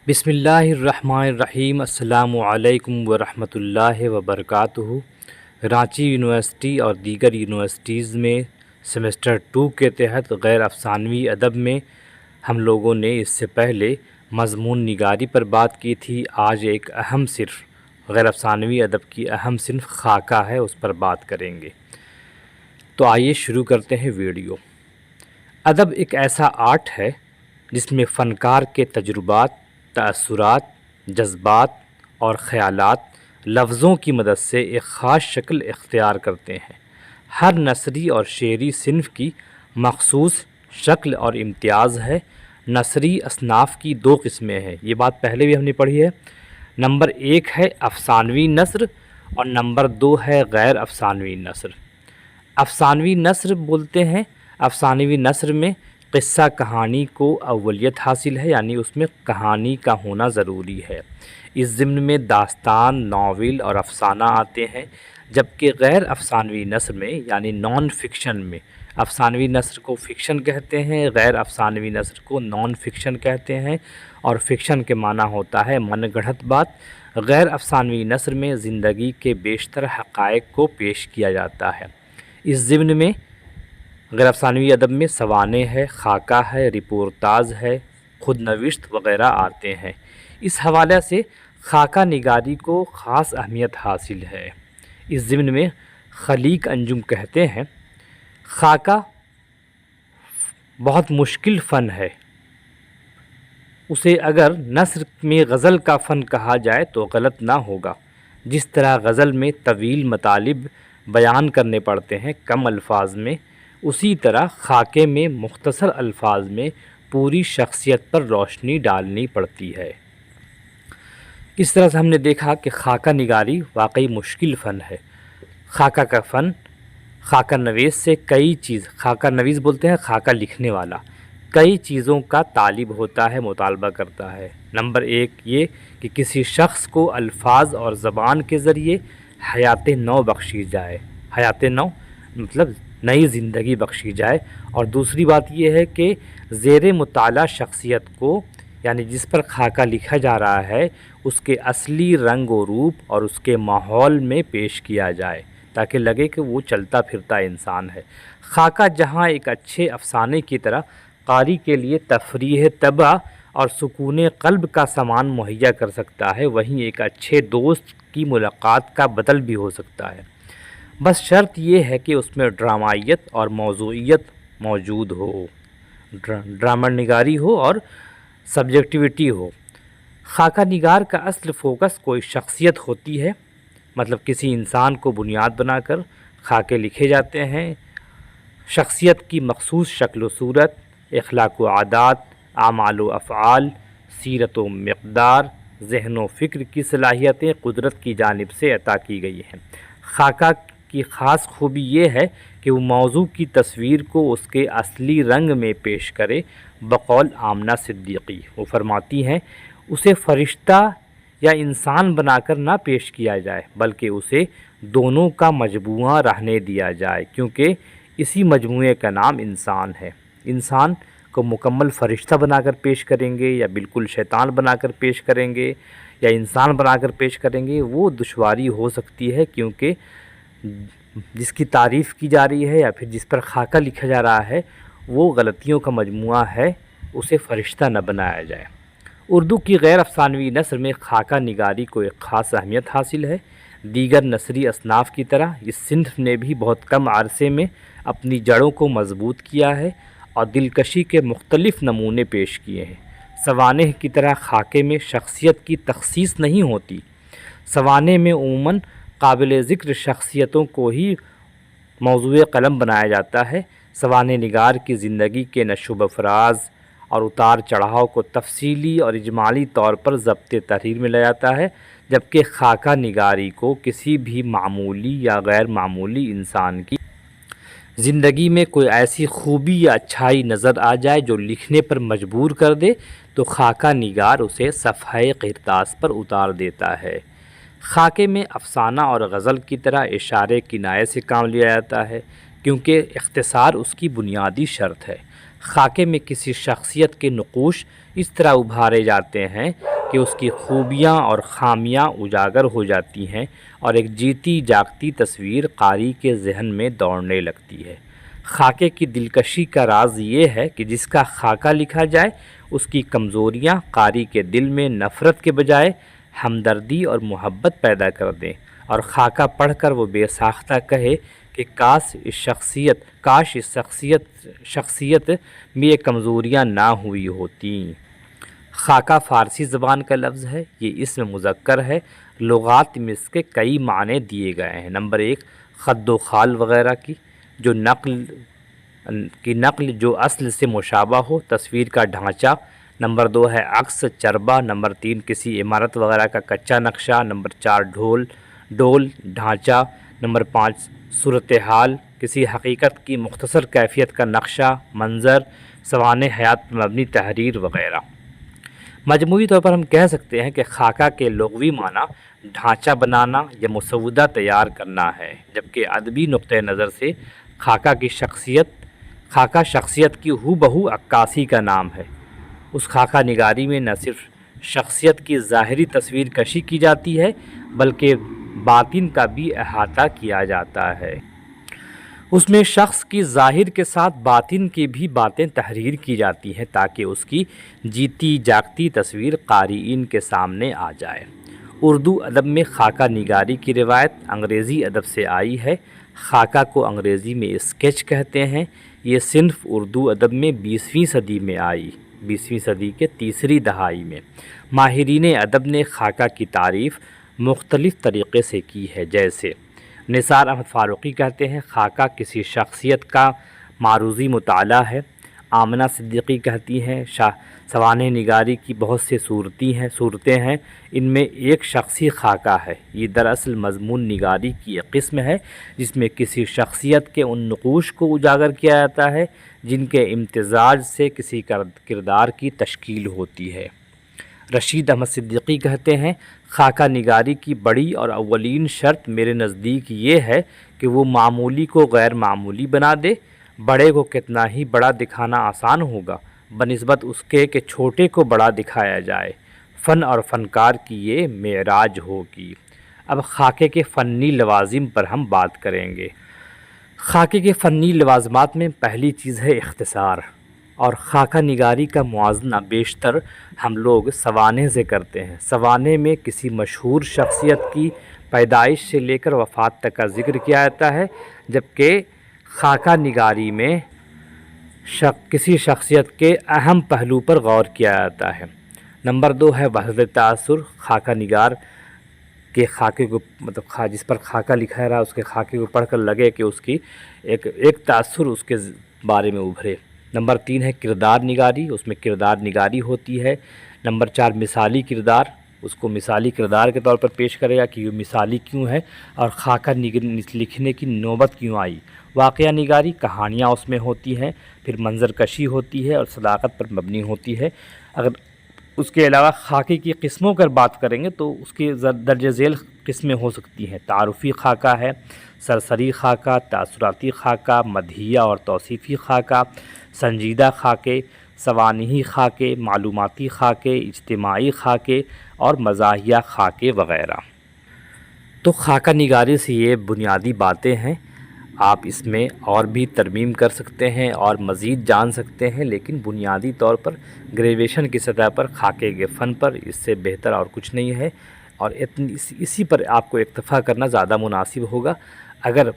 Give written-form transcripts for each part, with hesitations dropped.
بسم اللہ الرحمن الرحیم۔ السلام علیکم ورحمۃ اللہ وبرکاتہ۔ رانچی یونیورسٹی اور دیگر یونیورسٹیز میں سیمسٹر 2 کے تحت غیر افسانوی ادب میں ہم لوگوں نے اس سے پہلے مضمون نگاری پر بات کی تھی۔ آج ایک اہم صنف غیر افسانوی ادب کی اہم صنف خاکہ ہے، اس پر بات کریں گے۔ تو آئیے شروع کرتے ہیں ویڈیو۔ ادب ایک ایسا آرٹ ہے جس میں فنکار کے تجربات، تأثرات، جذبات اور خیالات لفظوں کی مدد سے ایک خاص شکل اختیار کرتے ہیں۔ ہر نثری اور شعری صنف کی مخصوص شکل اور امتیاز ہے۔ نثری اصناف کی دو قسمیں ہیں، یہ بات پہلے بھی ہم نے پڑھی ہے۔ نمبر 1 ہے افسانوی نثر اور نمبر 2 ہے غیر افسانوی نثر۔ افسانوی نثر بولتے ہیں، افسانوی نثر میں قصہ کہانی کو اولیت حاصل ہے، یعنی اس میں کہانی کا ہونا ضروری ہے۔ اس ضمن میں داستان، ناول اور افسانہ آتے ہیں، جبکہ غیر افسانوی نثر میں یعنی نان فکشن میں افسانوی نثر کو فکشن کہتے ہیں، غیر افسانوی نثر کو نان فکشن کہتے ہیں، اور فکشن کے معنی ہوتا ہے من گڑھت بات۔ غیر افسانوی نثر میں زندگی کے بیشتر حقائق کو پیش کیا جاتا ہے۔ اس ضمن میں غیر افسانوی ادب میں سوانح ہے، خاکہ ہے، رپورتاژ ہے، خود نوشت وغیرہ آتے ہیں۔ اس حوالے سے خاکہ نگاری کو خاص اہمیت حاصل ہے۔ اس ضمن میں خلیق انجم کہتے ہیں، خاکہ بہت مشکل فن ہے، اسے اگر نثر میں غزل کا فن کہا جائے تو غلط نہ ہوگا۔ جس طرح غزل میں طویل مطالب بیان کرنے پڑتے ہیں کم الفاظ میں، اسی طرح خاکے میں مختصر الفاظ میں پوری شخصیت پر روشنی ڈالنی پڑتی ہے۔ اس طرح سے ہم نے دیکھا کہ خاکہ نگاری واقعی مشکل فن ہے۔ خاکہ کا فن خاکہ نویس سے خاکہ نویس بولتے ہیں خاکہ لکھنے والا، کئی چیزوں کا طالب ہوتا ہے، مطالبہ کرتا ہے۔ نمبر 1 یہ کہ کسی شخص کو الفاظ اور زبان کے ذریعے حیات نو بخشی جائے، حیات نو مطلب نئی زندگی بخشی جائے، اور دوسری بات یہ ہے کہ زیر مطالعہ شخصیت کو یعنی جس پر خاکہ لکھا جا رہا ہے اس کے اصلی رنگ و روپ اور اس کے ماحول میں پیش کیا جائے تاکہ لگے کہ وہ چلتا پھرتا انسان ہے۔ خاکہ جہاں ایک اچھے افسانے کی طرح قاری کے لیے تفریح طبع اور سکون قلب کا سامان مہیا کر سکتا ہے، وہیں ایک اچھے دوست کی ملاقات کا بدل بھی ہو سکتا ہے۔ بس شرط یہ ہے کہ اس میں ڈرامائیت اور موضوعیت موجود ہو، ڈرامہ نگاری ہو اور سبجیکٹیوٹی ہو۔ خاکہ نگار کا اصل فوکس کوئی شخصیت ہوتی ہے، مطلب کسی انسان کو بنیاد بنا کر خاکے لکھے جاتے ہیں۔ شخصیت کی مخصوص شکل و صورت، اخلاق و عادات، اعمال و افعال، سیرت و مقدار، ذہن و فکر کی صلاحیتیں قدرت کی جانب سے عطا کی گئی ہیں۔ خاکہ کی خاص خوبی یہ ہے کہ وہ موضوع کی تصویر کو اس کے اصلی رنگ میں پیش کرے۔ بقول آمنہ صدیقی وہ فرماتی ہیں، اسے فرشتہ یا انسان بنا کر نہ پیش کیا جائے بلکہ اسے دونوں کا مجموعہ رہنے دیا جائے، کیونکہ اسی مجموعے کا نام انسان ہے۔ انسان کو مکمل فرشتہ بنا کر پیش کریں گے یا بالکل شیطان بنا کر پیش کریں گے یا انسان بنا کر پیش کریں گے، وہ دشواری ہو سکتی ہے، کیونکہ جس کی تعریف کی جا رہی ہے یا پھر جس پر خاکہ لکھا جا رہا ہے وہ غلطیوں کا مجموعہ ہے، اسے فرشتہ نہ بنایا جائے۔ اردو کی غیر افسانوی نثر میں خاکہ نگاری کو ایک خاص اہمیت حاصل ہے۔ دیگر نثری اصناف کی طرح اس صنف نے بھی بہت کم عرصے میں اپنی جڑوں کو مضبوط کیا ہے اور دلکشی کے مختلف نمونے پیش کیے ہیں۔ سوانح کی طرح خاکے میں شخصیت کی تخصیص نہیں ہوتی۔ سوانح میں عموماً قابل ذکر شخصیتوں کو ہی موضوع قلم بنایا جاتا ہے۔ سوانح نگار کی زندگی کے نشو و فراز اور اتار چڑھاؤ کو تفصیلی اور اجمالی طور پر ضبط تحریر میں لایا جاتا ہے، جبکہ خاکہ نگاری کو کسی بھی معمولی یا غیر معمولی انسان کی زندگی میں کوئی ایسی خوبی یا اچھائی نظر آ جائے جو لکھنے پر مجبور کر دے تو خاکہ نگار اسے صفحہ قرطاس پر اتار دیتا ہے۔ خاکے میں افسانہ اور غزل کی طرح اشارے کنایے سے کام لیا جاتا ہے، کیونکہ اختصار اس کی بنیادی شرط ہے۔ خاکے میں کسی شخصیت کے نقوش اس طرح ابھارے جاتے ہیں کہ اس کی خوبیاں اور خامیاں اجاگر ہو جاتی ہیں اور ایک جیتی جاگتی تصویر قاری کے ذہن میں دوڑنے لگتی ہے۔ خاکے کی دلکشی کا راز یہ ہے کہ جس کا خاکہ لکھا جائے اس کی کمزوریاں قاری کے دل میں نفرت کے بجائے ہمدردی اور محبت پیدا کر دیں، اور خاکہ پڑھ کر وہ بے ساختہ کہے کہ کاش اس شخصیت میں یہ کمزوریاں نہ ہوئی ہوتیں۔ خاکہ فارسی زبان کا لفظ ہے، یہ اسم مذکر ہے، لغات میں اس کے کئی معنی دیے گئے ہیں۔ نمبر 1، خد و خال وغیرہ کی نقل جو اصل سے مشابہ ہو، تصویر کا ڈھانچہ۔ نمبر 2 ہے عکس، چربہ۔ نمبر 3 کسی عمارت وغیرہ کا کچا نقشہ۔ نمبر 4 ڈول ڈھانچہ۔ نمبر 5 صورتحال، کسی حقیقت کی مختصر کیفیت کا نقشہ، منظر، سوانح حیات پر مبنی تحریر وغیرہ۔ مجموعی طور پر ہم کہہ سکتے ہیں کہ خاکہ کے لغوی معنی ڈھانچہ بنانا یا مسودہ تیار کرنا ہے، جبکہ ادبی نقطۂ نظر سے خاکہ شخصیت کی ہو بہو عکاسی کا نام ہے۔ اس خاکہ نگاری میں نہ صرف شخصیت کی ظاہری تصویر کشی کی جاتی ہے بلکہ باطن کا بھی احاطہ کیا جاتا ہے۔ اس میں شخص کی ظاہر کے ساتھ باطن کی بھی باتیں تحریر کی جاتی ہیں تاکہ اس کی جیتی جاگتی تصویر قارئین کے سامنے آ جائے۔ اردو ادب میں خاکہ نگاری کی روایت انگریزی ادب سے آئی ہے۔ خاکہ کو انگریزی میں اسکیچ کہتے ہیں۔ یہ صنف اردو ادب میں 20ویں صدی میں آئی، 20ویں صدی کے تیسری دہائی میں۔ ماہرین ادب نے خاکہ کی تعریف مختلف طریقے سے کی ہے، جیسے نثار احمد فاروقی کہتے ہیں خاکہ کسی شخصیت کا معروضی مطالعہ ہے۔ آمنہ صدیقی کہتی ہیں سوانح نگاری کی بہت سی صورتیں ہیں، ان میں ایک شخصی خاکہ ہے۔ یہ دراصل مضمون نگاری کی ایک قسم ہے جس میں کسی شخصیت کے ان نقوش کو اجاگر کیا جاتا ہے جن کے امتزاج سے کسی کردار کی تشکیل ہوتی ہے۔ رشید احمد صدیقی کہتے ہیں خاکہ نگاری کی بڑی اور اولین شرط میرے نزدیک یہ ہے کہ وہ معمولی کو غیر معمولی بنا دے۔ بڑے کو کتنا ہی بڑا دکھانا آسان ہوگا بنسبت اس کے کہ چھوٹے کو بڑا دکھایا جائے۔ فن اور فنکار کی یہ معراج ہوگی۔ اب خاکے کے فنی لوازم پر ہم بات کریں گے۔ خاکے کے فنی لوازمات میں پہلی چیز ہے اختصار، اور خاکہ نگاری کا موازنہ بیشتر ہم لوگ سوانح سے کرتے ہیں۔ سوانح میں کسی مشہور شخصیت کی پیدائش سے لے کر وفات تک کا ذکر کیا جاتا ہے، جبکہ خاکہ نگاری میں کسی شخصیت کے اہم پہلو پر غور کیا جاتا ہے۔ نمبر 2 ہے وحدت تاثر۔ خاکہ نگار کے خاکے کو جس پر خاکہ لکھا رہا اس کے خاکے کو پڑھ کر لگے کہ اس کی ایک تاثر اس کے بارے میں ابھرے۔ نمبر 3 ہے کردار نگاری، اس میں کردار نگاری ہوتی ہے۔ نمبر 4 مثالی کردار، اس کو مثالی کردار کے طور پر پیش کرے گا کہ یہ مثالی کیوں ہے اور خاکہ لکھنے کی نوبت کیوں آئی۔ واقعہ نگاری، کہانیاں اس میں ہوتی ہیں، پھر منظر کشی ہوتی ہے اور صداقت پر مبنی ہوتی ہے۔ اگر اس کے علاوہ خاکے کی قسموں پر بات کریں گے تو اس کی درج ذیل قسمیں ہو سکتی ہیں۔ تعارفی خاکہ ہے، سرسری خاکہ، تاثراتی خاکہ، مدحیہ اور توصیفی خاکہ، سنجیدہ خاکے، سوانحی خاکے، معلوماتی خاکے، اجتماعی خاکے اور مزاحیہ خاکے وغیرہ۔ تو خاکہ نگاری سے یہ بنیادی باتیں ہیں، آپ اس میں اور بھی ترمیم کر سکتے ہیں اور مزید جان سکتے ہیں، لیکن بنیادی طور پر گریجویشن کی سطح پر خاکے کے فن پر اس سے بہتر اور کچھ نہیں ہے، اور اسی پر آپ کو اکتفا کرنا زیادہ مناسب ہوگا۔ اگر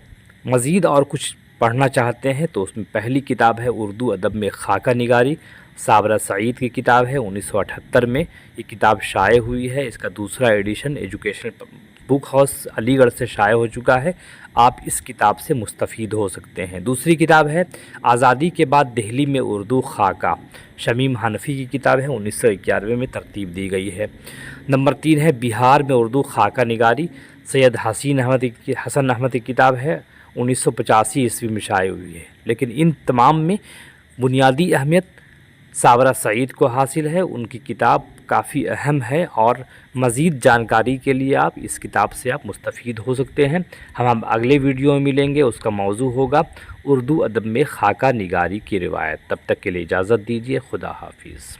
مزید اور کچھ پڑھنا چاہتے ہیں تو اس میں پہلی کتاب ہے اردو ادب میں خاکہ نگاری، صابرہ سعید کی کتاب ہے، 1978 میں یہ کتاب شائع ہوئی ہے۔ اس کا دوسرا ایڈیشن ایجوکیشنل بک ہاؤس علی گڑھ سے شائع ہو چکا ہے، آپ اس کتاب سے مستفید ہو سکتے ہیں۔ دوسری کتاب ہے آزادی کے بعد دہلی میں اردو خاکہ، شمیم حنفی کی کتاب ہے، 1991 میں ترتیب دی گئی ہے۔ نمبر 3 ہے بہار میں اردو خاکہ نگاری، سید حسن احمد کی کتاب ہے، 1985 عیسوی میں شائع ہوئی ہے، لیکن ان تمام میں بنیادی اہمیت صابرہ سعید کو حاصل ہے۔ ان کی کتاب کافی اہم ہے اور مزید جانکاری کے لیے آپ اس کتاب سے مستفید ہو سکتے ہیں۔ ہم اگلے ویڈیو میں ملیں گے، اس کا موضوع ہوگا اردو ادب میں خاکہ نگاری کی روایت۔ تب تک کے لیے اجازت دیجیے، خدا حافظ۔